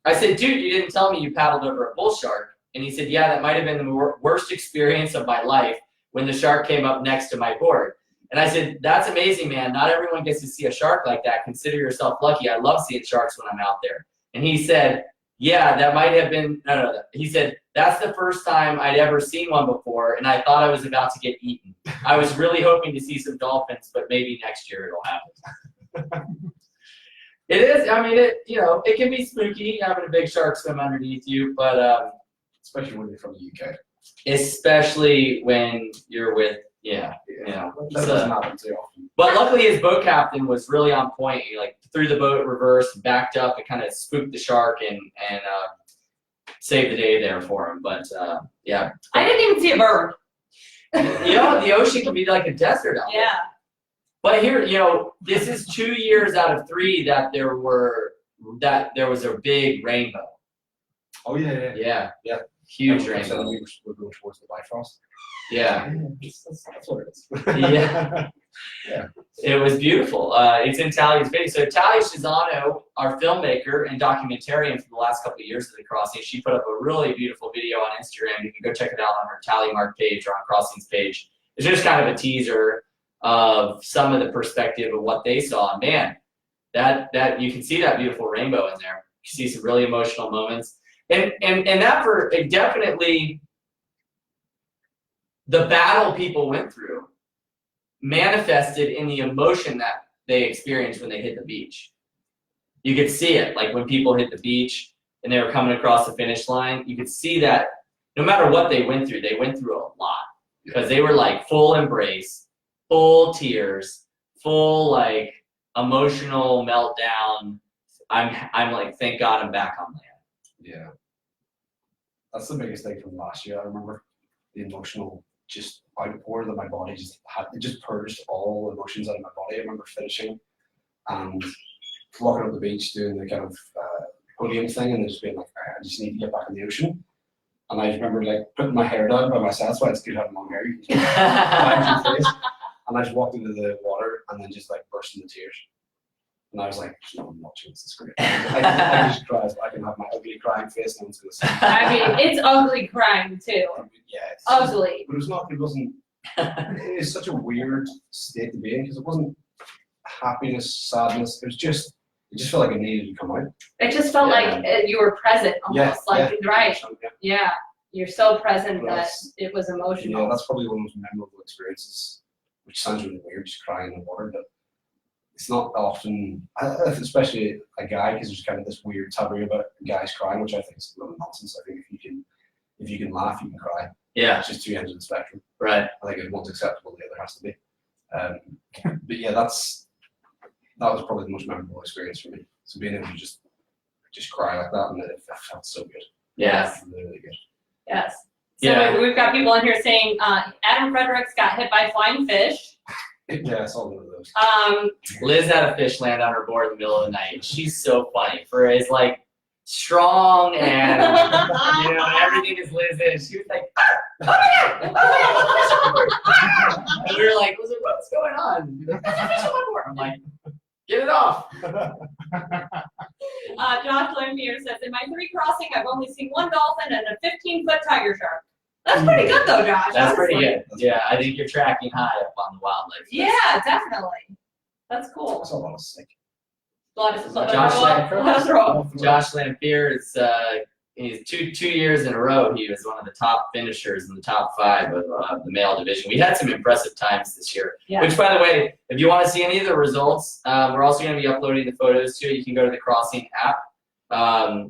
I said, "Dude, you didn't tell me you paddled over a bull shark." And he said, "Yeah, that might have been the worst experience of my life when the shark came up next to my board." And I said, "That's amazing, man. Not everyone gets to see a shark like that. Consider yourself lucky. I love seeing sharks when I'm out there." And he said, "Yeah, that might have been," no. He said, "That's the first time I'd ever seen one before, and I thought I was about to get eaten. I was really hoping to see some dolphins, but maybe next year it'll happen." It is, I mean, it can be spooky having a big shark swim underneath you, but Especially when you're from the UK. especially when you're with, you know. That doesn't happen too often. But luckily his boat captain was really on point. He like threw the boat reverse, backed up, and kind of spooked the shark and saved the day there for him. But yeah. I didn't even see a bird. You know, the ocean can be like a desert out there. Yeah. But here, you know, this is 2 years out of 3 that there was a big rainbow. Oh yeah. Yeah. Huge So rainbow. we were going towards the Bifrost. Yeah. That's what it is. Yeah. Yeah. It was beautiful. It's in Talia's video. So Talia Shizano, our filmmaker and documentarian for the last couple of years of the Crossing, she put up a really beautiful video on Instagram. You can go check it out on her Talia Mark page or on Crossing's page. It's just kind of a teaser of some of the perspective of what they saw. And man, that you can see that beautiful rainbow in there. You see some really emotional moments. And that for definitely the battle people went through manifested in the emotion that they experienced when they hit the beach. You could see it, like when people hit the beach and they were coming across the finish line, you could see that no matter what they went through a lot because they were like full embrace, full tears, full like emotional meltdown. I'm like, thank God I'm back on land. Yeah. That's the biggest thing from last year. I remember the emotional just outpour that my body just had. It just purged all emotions out of my body. I remember finishing and walking up the beach doing the kind of podium thing and just being like, I just need to get back in the ocean. And I remember like putting my hair down by myself. That's why it's good having long hair. You can just and I just walked into the water and then just like burst into tears. And I was like, no, I'm not sure this is great. I just cried. I can have my ugly crying face. No one's going to see. I mean, it's ugly crying too. Yeah. Ugly. But it wasn't, it's such a weird state to be in because it wasn't happiness, sadness. It just felt like it needed to come out. It just felt like you were present almost. Right. Yeah. You're so present that it was emotional. Yeah, that's probably one of the most memorable experiences, which sounds really weird, just crying in the water, but it's not often, especially a guy, because there's kind of this weird taboo about guys crying, which I think is a little nonsense. I think if you can laugh, you can cry. Yeah. It's just two ends of the spectrum. Right. I think if one's acceptable, the other has to be. But yeah, that was probably the most memorable experience for me. So being able to just cry like that, and it felt so good. Yes. Really, really good. Yes. So Yeah. we've got people in here saying Adam Fredericks got hit by flying fish. Yeah, I saw one of those. Liz had a fish land on her board in the middle of the night. She's so funny for as like strong and you know everything is Liz is. She was like, oh my god, and we were like, what's going on? There's a fish on my board. I'm like, get it off. Josh Lampier says, in my 3 crossing, I've only seen 1 dolphin and a 15-foot tiger shark. That's pretty good though, Josh. That's pretty honestly. good. Yeah, I think you're tracking high up on the wildlife list. Yeah, definitely. That's I cool. saw a lot of sick. Josh Josh Lampier is he's two years in a row. He was one of the top finishers in the top 5 of the male division. We had some impressive times this year. Yeah. Which, by the way, if you want to see any of the results, we're also going to be uploading the photos too. You can go to the Crossing app,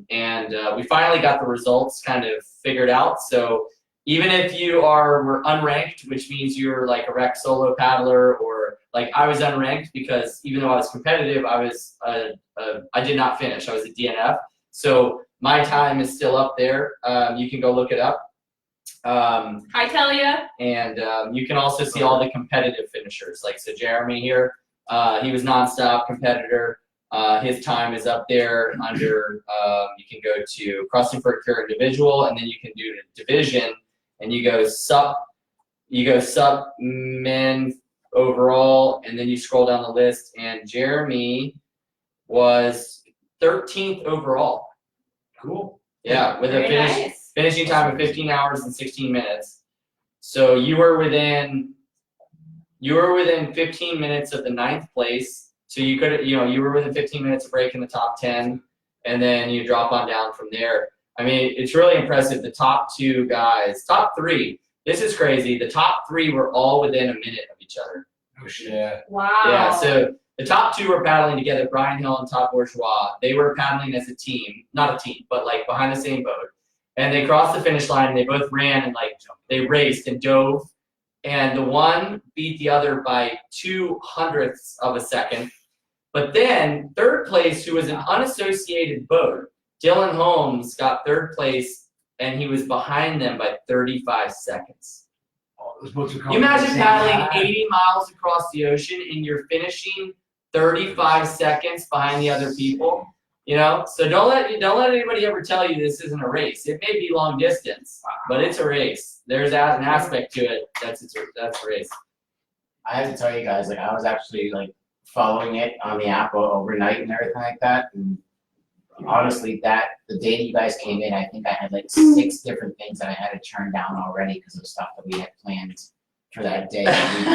and we finally got the results kind of figured out. So even if you were unranked, which means you're like a rec solo paddler, or like I was unranked because even though I was competitive, I did not finish. I was a DNF. So my time is still up there. You can go look it up. I tell ya. And you can also see all the competitive finishers. Like, so Jeremy here, he was nonstop competitor. His time is up there under, you can go to Crossing for a Cure individual, and then you can do the division, and you go sup men overall, and then you scroll down the list, and Jeremy was 13th overall. Cool. Yeah, with a Very nice. finishing time of 15 hours and 16 minutes. So you were within 15 minutes of the 9th place. So you could, you were within 15 minutes of breaking the top 10, and then you drop on down from there. I mean, it's really impressive. The top 2 guys, top 3, this is crazy. The top 3 were all within a minute of each other. Oh shit. Yeah. Wow. Yeah, so the top 2 were paddling together, Brian Hill and Todd Bourgeois. They were paddling as a team, not a team, but like behind the same boat. And they crossed the finish line, and they both ran and like they raced and dove. And the one beat the other by 0.02 of a second. But then 3rd place, who was an unassociated boat, Dylan Holmes got 3rd place, and he was behind them by 35 seconds. You imagine paddling 80 miles across the ocean and you're finishing 35 seconds behind the other people, So don't let anybody ever tell you this isn't a race. It may be long distance, but it's a race. There's an aspect to it that's a race. I have to tell you guys, like I was actually like following it on the app overnight and everything like that. And honestly, the day you guys came in, I think I had like 6 different things that I had to turn down already because of stuff that we had planned for that day.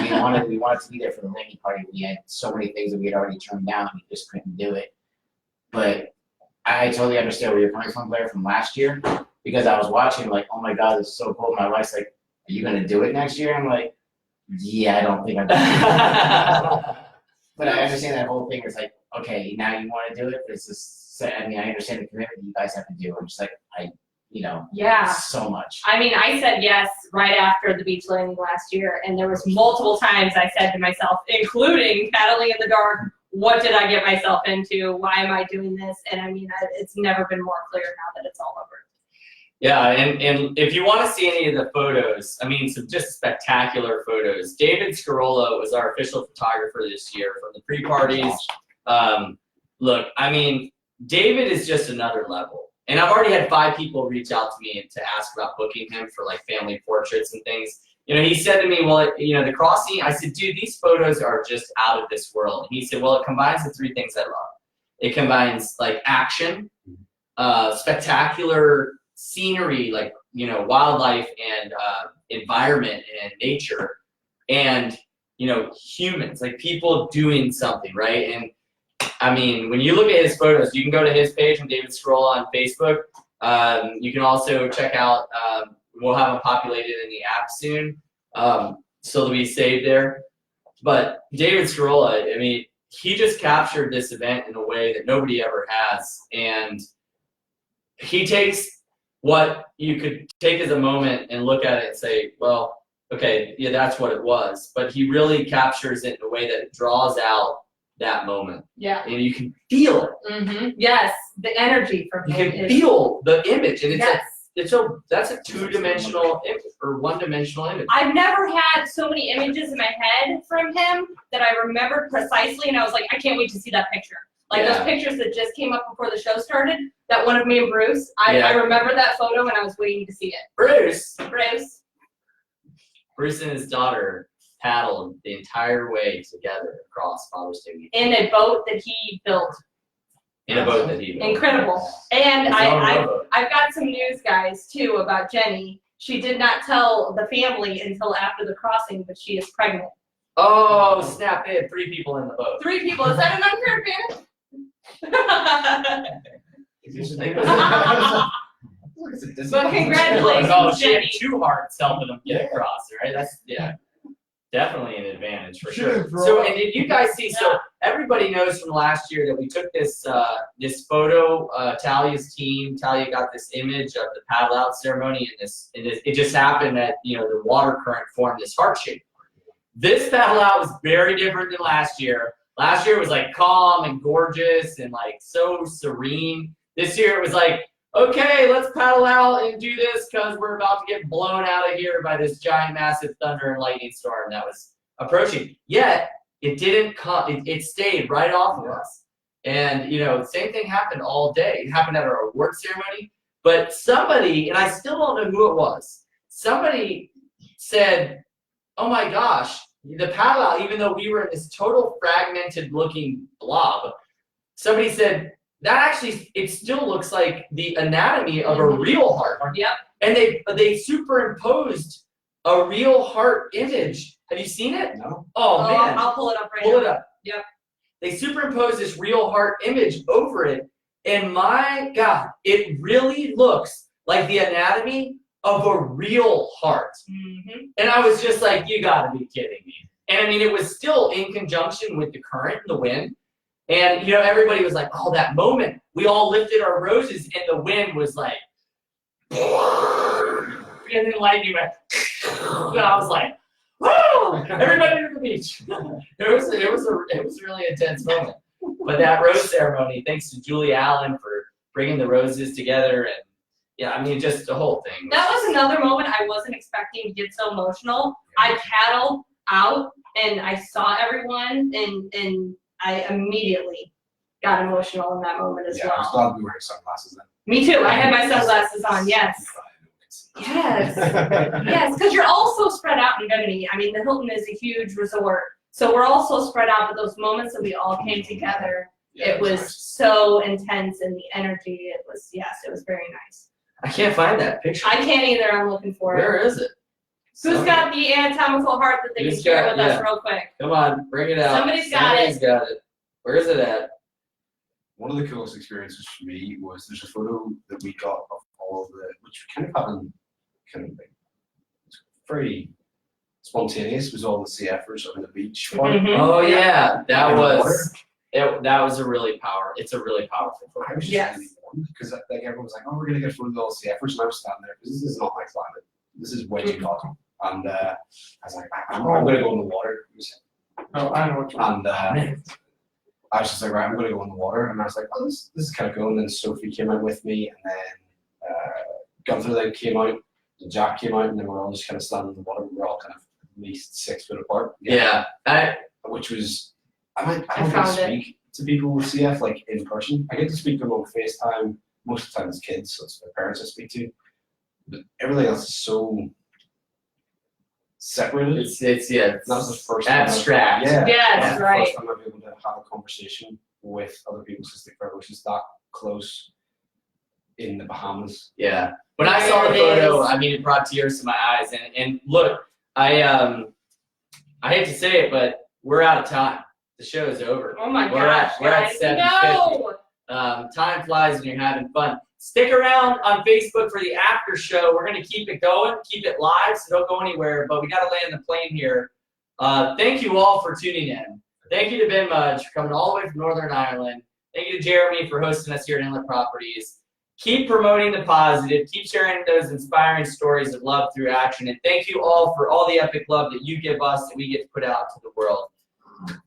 We wanted to be there for the landing party. We had so many things that we had already turned down. We just couldn't do it. But I totally understand where you're coming from, Blair, from last year, because I was watching like, oh my God, this is so cool. My wife's like, are you gonna do it next year? I'm like, yeah, I don't think I'm gonna do it. But I understand that whole thing is like, okay, now you want to do it, but it's just. I mean, I understand the commitment you guys have to do. I'm just like, Yeah. so much. I mean, I said yes right after the beach landing last year, and there was multiple times I said to myself, including paddling in the dark, what did I get myself into? Why am I doing this? And I mean, it's never been more clear now that it's all over. Yeah, and if you want to see any of the photos, I mean, some just spectacular photos. David Scarola was our official photographer this year from the pre-parties. Look, I mean, David is just another level. And I've already had 5 people reach out to me to ask about booking him for like family portraits and things. He said to me, well, the Crossing, I said, dude, these photos are just out of this world. And he said, well, it combines the 3 things I love. It combines like action, spectacular scenery, like, wildlife and environment and nature, and, humans, like people doing something, right? And I mean, when you look at his photos, you can go to his page on David Scarola on Facebook. You can also check out, we'll have them populated in the app soon, so they'll be saved there. But David Scarola, I mean, he just captured this event in a way that nobody ever has, and he takes what you could take as a moment and look at it and say, well, okay, yeah, that's what it was. But he really captures it in a way that it draws out that moment. Yeah. And you can feel it. Mm-hmm. Yes, the energy from You him can is. feel the image. And Yes. that's a two-dimensional image or one-dimensional image. I've never had so many images in my head from him that I remembered precisely, and I was like, I can't wait to see that picture. Like Yeah. those pictures that just came up before the show started, that one of me and Bruce, I Yeah. remember that photo and I was waiting to see it. Bruce Bruce, and his daughter paddled the entire way together across Father's Day weekend in a boat that he built. in a boat that he built. Incredible. And His own rowboat. I've got some news, guys, too, about Jenny. She did not tell the family until after the crossing, but she is pregnant. Oh, snap. They had 3 people in the boat. 3 people. Is that an unfair advantage? But congratulations, Oh, she had Jenny. 2 hearts helping them get across, right? That's, yeah, definitely an advantage for She sure. didn't throw So, up. and did you guys see, so everybody knows from last year that we took this photo, Talia's team, Talia got this image of the paddle out ceremony, and it just happened that, you know, the water current formed this heart shape. This paddle out was very different than last year. Last year was like calm and gorgeous and like so serene. This year it was like, okay, let's paddle out and do this because we're about to get blown out of here by this giant, massive thunder and lightning storm that was approaching. Yet it didn't come. It stayed right off of us. And you know, the same thing happened all day. It happened at our award ceremony. But somebody, and I still don't know who it was. Somebody said, "Oh my gosh, the paddle out." Even though we were in this total fragmented-looking blob, somebody said, that actually, it still looks like the anatomy of a real heart. Yep. And they superimposed a real heart image. Have you seen it? No. Oh, man. I'll pull it up right Pull it now. up. Yep. They superimposed this real heart image over it. And my God, it really looks like the anatomy of a real heart. Mm-hmm. And I was just like, you gotta be kidding me. And I mean, it was still in conjunction with the current and the wind. And, you know, everybody was like, oh, that moment. We all lifted our roses and the wind was like, and then lightning went, and I was like, whoa, everybody to the beach. It was a really intense moment. But that rose ceremony, thanks to Julie Allen for bringing the roses together. And yeah, I mean, just the whole thing. That was another moment I wasn't expecting to get so emotional. I paddled out and I saw everyone and I immediately got emotional in that moment as Yeah, I was well. glad we were wearing sunglasses then. Me too. I had my sunglasses on. Yes. Yes. Yes. Because you're all so spread out in Bimini. I mean, the Hilton is a huge resort, so we're all so spread out. But those moments that we all came together, it was nice. so intense, and the energy. It was it was very nice. I can't find that picture. I can't either. I'm looking for it. Where is it? Who's got the anatomical heart that they can Who's share got- with us yeah. real quick? Come on, bring it out. Somebody's got it. Somebody's got it. Where is it at? One of the coolest experiences for me was there's a photo that we got of all of the, which kind of happened, kind of like, it's very spontaneous, was all the CFers on the beach. Mhm. Oh yeah, that In the was that was a really it's a really powerful photo. I was just Yes. really warm because like everyone was like, "Oh, we're gonna get a photo of all the CFers," and I was standing there because this is not my climate. This is way too hot, and I was like, "I'm gonna go in the water." Oh, I know what you're And I was just like, right, I'm going to go in the water. And I was like, oh, this is kind of cool. And then Sophie came out with me. And then Gunther then came out. And Jack came out. And then we're all just kind of standing in the water. We were all kind of at least 6 foot apart. Yeah, Which was, I don't get to found it. speak to people with CF like in person. I get to speak to them on FaceTime. Most of the time it's kids. So it's my parents I speak to. But everything else is so separated. it's that was the first time abstract. Yeah. Yes, That's the right. first time I've been able to have a conversation with other people cystic fibrosis that close in the Bahamas. Yeah. When I saw the There it photo, is. I mean, it brought tears to my eyes. And look, I hate to say it, but we're out of time. The show is over. Oh my We're gosh, at guys. 7:50. No. Time flies when you're having fun. Stick around on Facebook for the after show. We're going to keep it going, keep it live, so don't go anywhere. But we got to land the plane here. Thank you all for tuning in. Thank you to Ben Mudge for coming all the way from Northern Ireland. Thank you to Jeremy for hosting us here at Inlet Properties. Keep promoting the positive. Keep sharing those inspiring stories of love through action. And thank you all for all the epic love that you give us and we get to put out to the world.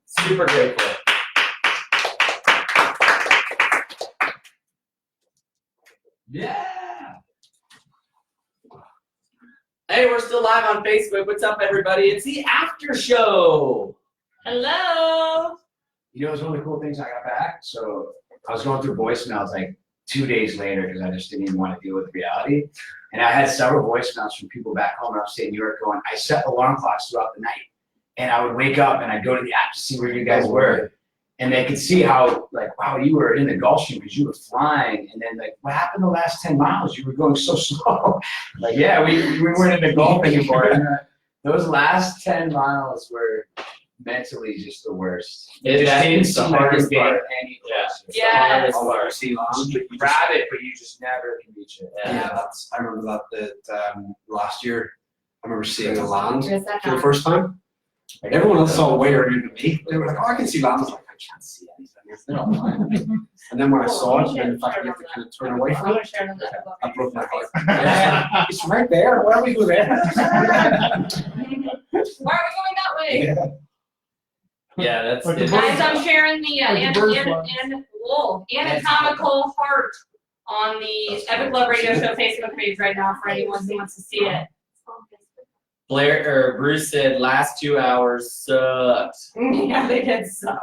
Super grateful. Yeah. Hey, we're still live on Facebook. What's up, everybody? It's the after show. Hello. You know, it was one of the cool things I got back. So I was going through voicemails like 2 days later because I just didn't even want to deal with reality. And I had several voicemails from people back home in upstate New York going, I set alarm clocks throughout the night. And I would wake up and I'd go to the app to see where you guys were. And they could see how, like, wow, you were in the Gulf Stream because you were flying. And then, like, what happened the last 10 miles? You were going so slow. Like, yeah, we weren't in the Gulf anymore. And, those last 10 miles were mentally just the worst. It just didn't is the seem like hardest you were part. any Yeah. closer. Yes. Although you see you grab it, but you just never can reach it. Yeah, that's. I remember that last year. I remember seeing the land Where's that for the from? first time. Like everyone else saw way earlier than me. They were like, "Oh, I can see land." I was like, "I can't see anything. They're all fine." And then when I saw it, and then the fact that you have to kind of turn away I from it, want to share another book. I broke my heart. It's right there. Why don't we go there? Why are we going that way? Yeah, that's Like the it. bird- Guys, I'm sharing the Like the bird one. anatomical heart on the Epic Love Radio Show Facebook page right now for anyone who wants to see it. Bruce said last 2 hours sucked. Yeah, they did suck.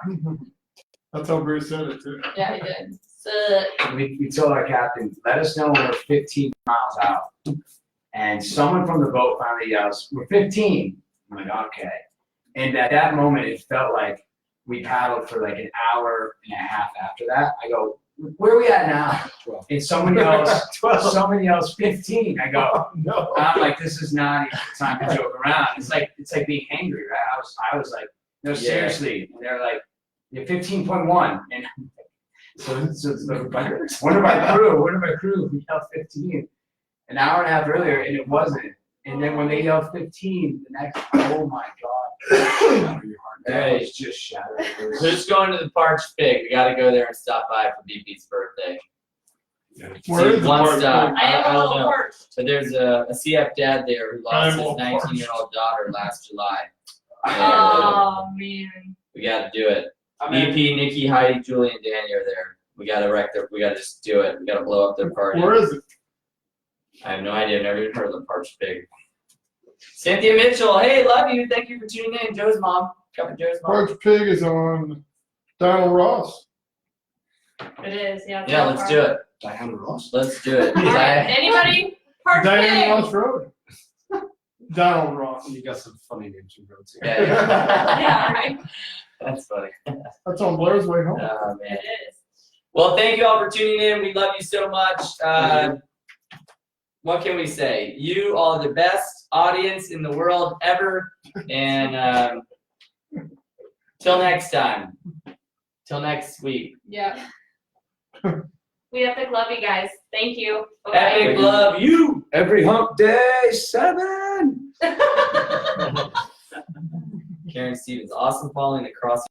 That's how Bruce said it too. Yeah, they did suck. We told our captain, let us know when we're 15 miles out. And someone from the boat finally yells, we're 15. I'm like, okay. And at that moment, it felt like we paddled for like an hour and a half after that. I go, where are we at now? 12. And someone yells 15. I go, No. I'm like, this is not even time to joke around. It's like being angry, right? I was like, no, Yeah. seriously. And they're like, you're 15.1. And so one of my crew yelled 15 an hour and a half earlier, and it wasn't. And then when they yelled 15, the next, oh my God. That was just shattering. We're just going to the Parched Pig. We got to go there and stop by for BP's birthday. Where is the one Parched stop. I am a don't little know. hurt. But there's a CF dad there who I lost am his all parched. 19-year-old daughter last July. Oh, man. We got to do it. BP, Nikki, Heidi, Julie, and Danny are there. We got to wreck their. We got to just do it. We got to blow up their party. Where is it? I have no idea. I've never even heard of the Parched Pig. Cynthia Mitchell, hey, love you. Thank you for tuning in. Joe's mom. Joe's mom. Parched Pig is on Donald Ross. It is, yeah. Yeah, let's do it. Diana Ross. Let's do it. All right, anybody? Parched Diana Pig. Ross Road. Donald Ross. You got some funny names from roads here. Yeah, yeah. Yeah, right. That's funny. That's on Blair's way home. Oh, man. It is. Well, thank you all for tuning in. We love you so much. What can we say? You are the best audience in the world ever. And till next time. Till next week. Yeah. We epic love you guys. Thank you. Epic love you. Every hump day, 7. Karen Stevens, awesome following the crossing.